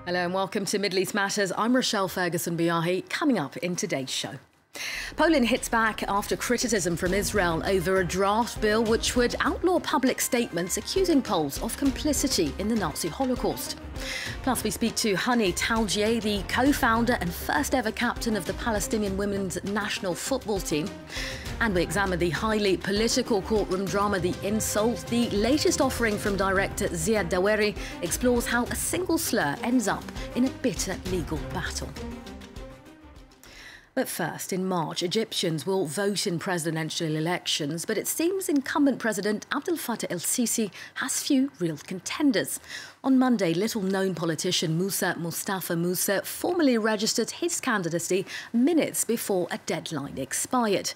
Hello and welcome to Middle East Matters. I'm Rochelle Ferguson-Biahi. Coming up in today's show. Poland hits back after criticism from Israel over a draft bill which would outlaw public statements accusing Poles of complicity in the Nazi Holocaust. Plus, we speak to Honey Thaljieh, the co-founder and first ever captain of the Palestinian women's national football team. And we examine the highly political courtroom drama, The Insult. The latest offering from director Ziad Doueiri explores how a single slur ends up in a bitter legal battle. But first, in March, Egyptians will vote in presidential elections, but it seems incumbent President Abdel Fattah el-Sisi has few real contenders. On Monday, little-known politician Mustafa Musa formally registered his candidacy minutes before a deadline expired.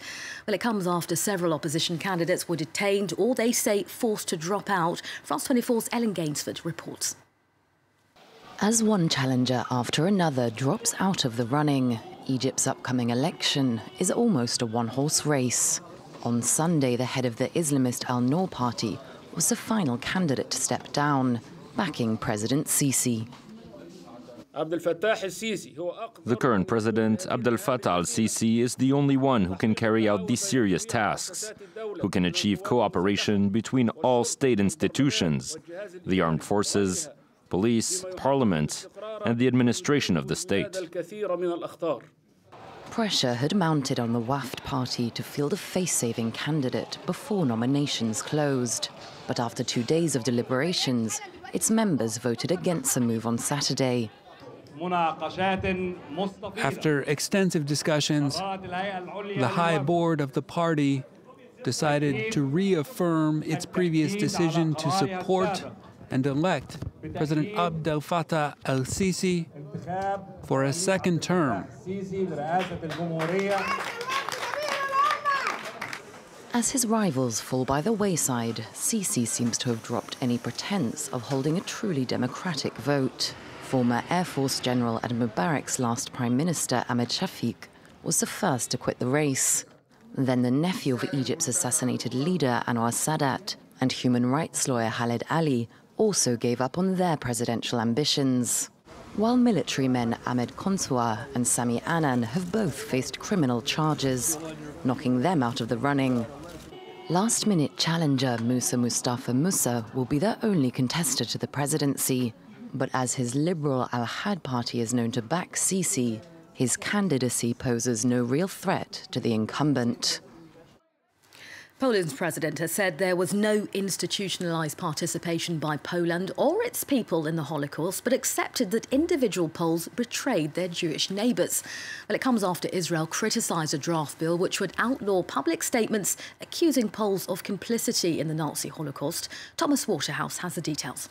Well, it comes after several opposition candidates were detained or, they say, forced to drop out. France 24's Ellen Gainsford reports. As one challenger after another drops out of the running, Egypt's upcoming election is almost a one-horse race. On Sunday, the head of the Islamist Al-Noor party was the final candidate to step down, backing President Sisi. The current president, Abdel Fattah al-Sisi, is the only one who can carry out these serious tasks, who can achieve cooperation between all state institutions, the armed forces, police, parliament, and the administration of the state. Pressure had mounted on the Waft party to field a face-saving candidate before nominations closed. But after 2 days of deliberations, its members voted against the move on Saturday. After extensive discussions, the High Board of the party decided to reaffirm its previous decision to support and elect President Abdel Fattah el-Sisi for a second term. As his rivals fall by the wayside, Sisi seems to have dropped any pretense of holding a truly democratic vote. Former Air Force General and Mubarak's last Prime Minister, Ahmed Shafiq, was the first to quit the race. Then the nephew of Egypt's assassinated leader, Anwar Sadat, and human rights lawyer Khaled Ali also gave up on their presidential ambitions. While military men Ahmed Konsoua and Sami Anan have both faced criminal charges, knocking them out of the running. Last-minute challenger Mustafa Musa will be the only contestant to the presidency. But as his liberal Al-Had party is known to back Sisi, his candidacy poses no real threat to the incumbent. Poland's president has said there was no institutionalised participation by Poland or its people in the Holocaust, but accepted that individual Poles betrayed their Jewish neighbours. Well, it comes after Israel criticised a draft bill which would outlaw public statements accusing Poles of complicity in the Nazi Holocaust. Thomas Waterhouse has the details.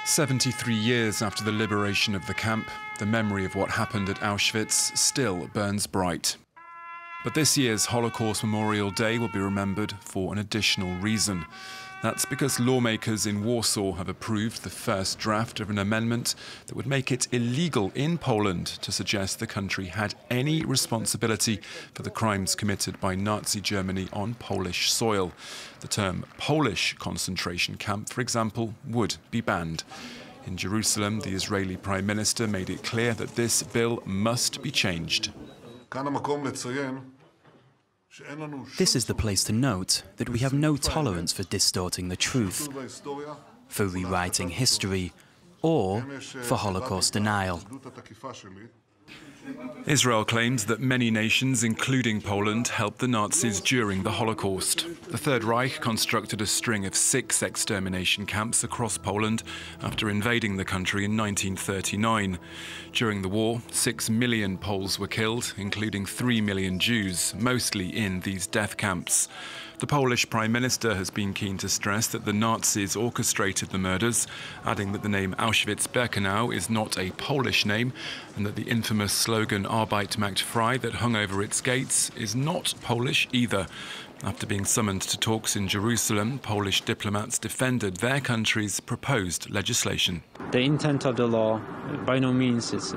73 years after the liberation of the camp, the memory of what happened at Auschwitz still burns bright. But this year's Holocaust Memorial Day will be remembered for an additional reason. That's because lawmakers in Warsaw have approved the first draft of an amendment that would make it illegal in Poland to suggest the country had any responsibility for the crimes committed by Nazi Germany on Polish soil. The term Polish concentration camp, for example, would be banned. In Jerusalem, the Israeli Prime Minister made it clear that this bill must be changed. This is the place to note that we have no tolerance for distorting the truth, for rewriting history, or for Holocaust denial. Israel claims that many nations, including Poland, helped the Nazis during the Holocaust. The Third Reich constructed a string of 6 extermination camps across Poland after invading the country in 1939. During the war, 6 million Poles were killed, including 3 million Jews, mostly in these death camps. The Polish Prime Minister has been keen to stress that the Nazis orchestrated the murders, adding that the name Auschwitz-Birkenau is not a Polish name and that the infamous slogan Arbeit macht frei that hung over its gates is not Polish either. After being summoned to talks in Jerusalem, Polish diplomats defended their country's proposed legislation. The intent of the law, by no means, is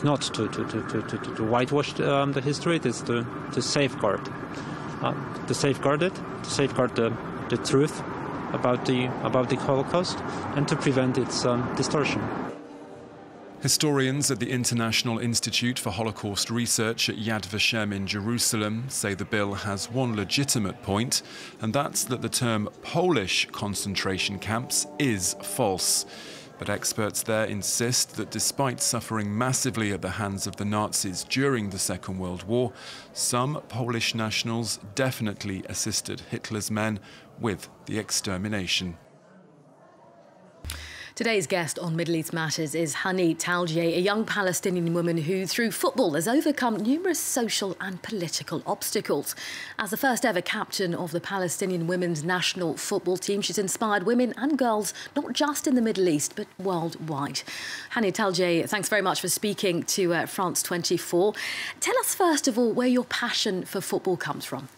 not to whitewash the history. It is to safeguard. To safeguard it, to safeguard the truth about the Holocaust and to prevent its distortion. Historians at the International Institute for Holocaust Research at Yad Vashem in Jerusalem say the bill has one legitimate point, and that's that the term Polish concentration camps is false. But experts there insist that despite suffering massively at the hands of the Nazis during the Second World War, some Polish nationals definitely assisted Hitler's men with the extermination. Today's guest on Middle East Matters is Honey Thaljieh, a young Palestinian woman who, through football, has overcome numerous social and political obstacles. As the first ever captain of the Palestinian women's national football team, she's inspired women and girls not just in the Middle East, but worldwide. Honey Thaljieh, thanks very much for speaking to France 24. Tell us, first of all, where your passion for football comes from.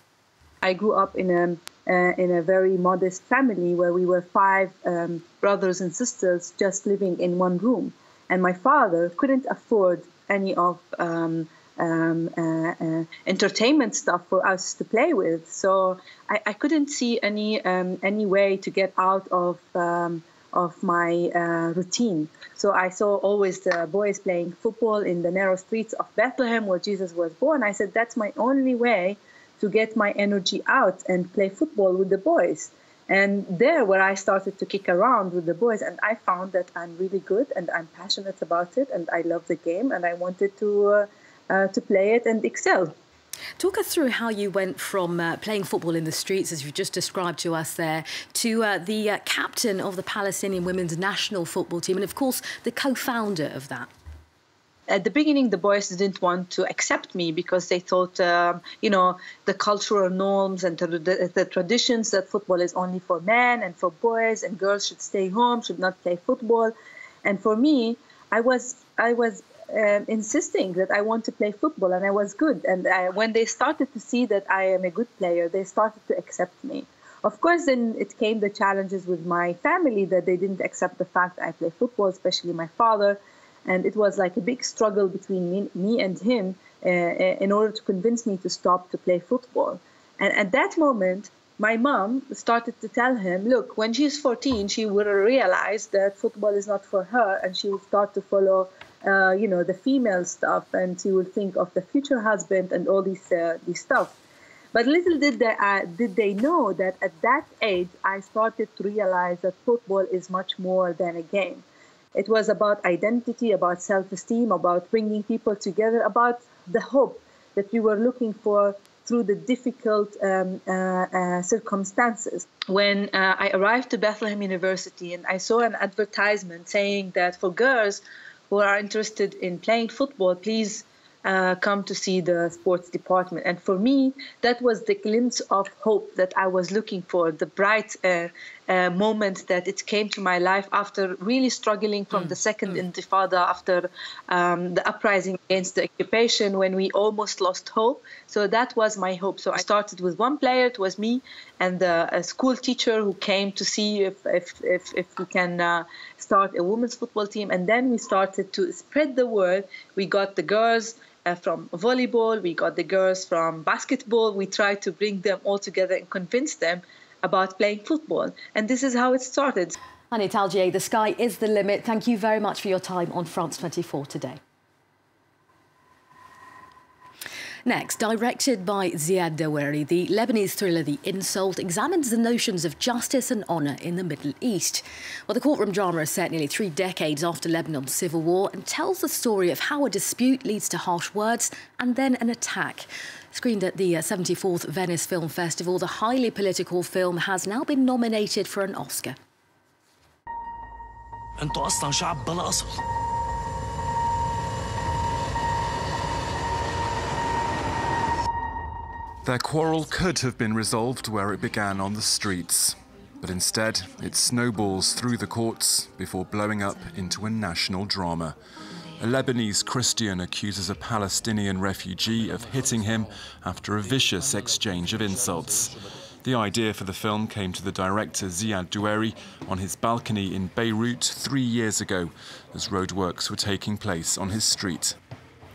I grew up in a very modest family where we were 5 brothers and sisters just living in one room. And my father couldn't afford any of entertainment stuff for us to play with. So I couldn't see any way to get out of my routine. So I saw always the boys playing football in the narrow streets of Bethlehem where Jesus was born. I said, that's my only way to get my energy out and play football with the boys. And there where I started to kick around with the boys, and I found that I'm really good and I'm passionate about it and I love the game and I wanted to play it and excel. Talk us through how you went from playing football in the streets, as you've just described to us there, to the captain of the Palestinian women's national football team and, of course, the co-founder of that. At the beginning, the boys didn't want to accept me because they thought, the cultural norms and the traditions that football is only for men and for boys and girls should stay home, should not play football. And for me, I was insisting that I want to play football and I was good. And when they started to see that I am a good player, they started to accept me. Of course, then it came the challenges with my family that they didn't accept the fact that I play football, especially my father. And it was like a big struggle between me and him in order to convince me to stop to play football. And at that moment, my mom started to tell him, look, when she's 14, she will realize that football is not for her, and she will start to follow, the female stuff, and she will think of the future husband and all these stuff. But little did they know that at that age, I started to realize that football is much more than a game. It was about identity, about self-esteem, about bringing people together, about the hope that we were looking for through the difficult circumstances. When I arrived to Bethlehem University and I saw an advertisement saying that for girls who are interested in playing football, please come to see the sports department. And for me, that was the glimpse of hope that I was looking for, the bright moment that it came to my life after really struggling from the second intifada, after the uprising against the occupation, when we almost lost hope. So that was my hope. So I started with one player, it was me, and a school teacher who came to see if we can start a women's football team. And then we started to spread the word. We got the girls from volleyball, we got the girls from basketball. We tried to bring them all together and convince them about playing football. And this is how it started. Honey Thaljieh, the sky is the limit. Thank you very much for your time on France 24 today. Next, directed by Ziad Doueiri, the Lebanese thriller The Insult examines the notions of justice and honour in the Middle East. Well, the courtroom drama is set nearly 3 decades after Lebanon's civil war and tells the story of how a dispute leads to harsh words and then an attack. Screened at the 74th Venice Film Festival, the highly political film has now been nominated for an Oscar. Their quarrel could have been resolved where it began on the streets, but instead it snowballs through the courts before blowing up into a national drama. A Lebanese Christian accuses a Palestinian refugee of hitting him after a vicious exchange of insults. The idea for the film came to the director Ziad Doueiri on his balcony in Beirut 3 years ago, as roadworks were taking place on his street.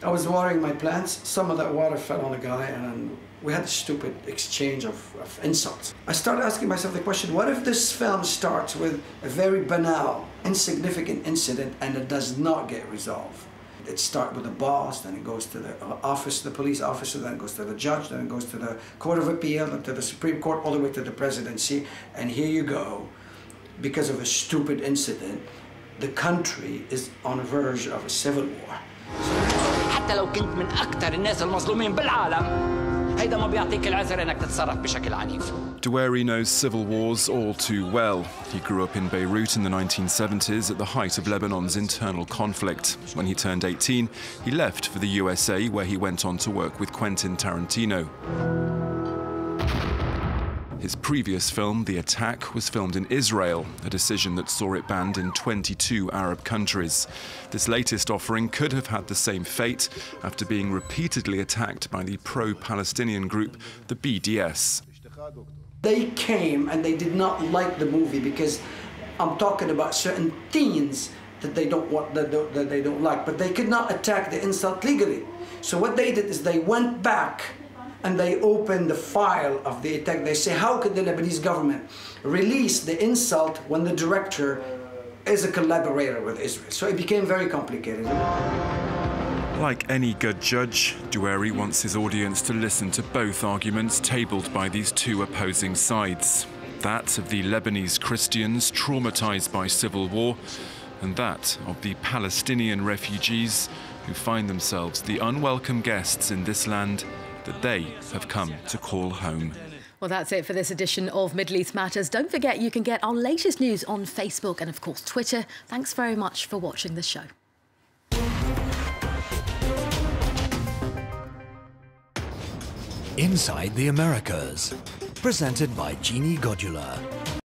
I was watering my plants. Some of that water fell on a guy and We had a stupid exchange of insults. I started asking myself the question, what if this film starts with a very banal, insignificant incident and it does not get resolved? It starts with the boss, then it goes to the office, the police officer, then it goes to the judge, then it goes to the Court of Appeal, then to the Supreme Court, all the way to the presidency. And here you go, because of a stupid incident, the country is on the verge of a civil war. حتى لو كنت من أكثر الناس المظلومين بالعالم هيدا ما بيعطيك العذر إنك تتصرف بشكل عنيف. Doueiri knows civil wars all too well. He grew up in Beirut in the 1970s at the height of Lebanon's internal conflict. When he turned 18, he left for the USA, where he went on to work with Quentin Tarantino. His previous film, The Attack, was filmed in Israel, a decision that saw it banned in 22 Arab countries. This latest offering could have had the same fate after being repeatedly attacked by the pro-Palestinian group, the BDS. They came and they did not like the movie because I'm talking about certain themes that they don't want, that they don't like, but they could not attack the insult legally. So what they did is they went back and they opened the file of the attack. They say, how could the Lebanese government release the insult when the director is a collaborator with Israel? So it became very complicated. Like any good judge, Doueiri wants his audience to listen to both arguments tabled by these two opposing sides. That of the Lebanese Christians traumatized by civil war, and that of the Palestinian refugees who find themselves the unwelcome guests in this land that they have come to call home. Well, that's it for this edition of Middle East Matters. Don't forget you can get our latest news on Facebook and, of course, Twitter. Thanks very much for watching the show. Inside the Americas, presented by Jeannie Godula.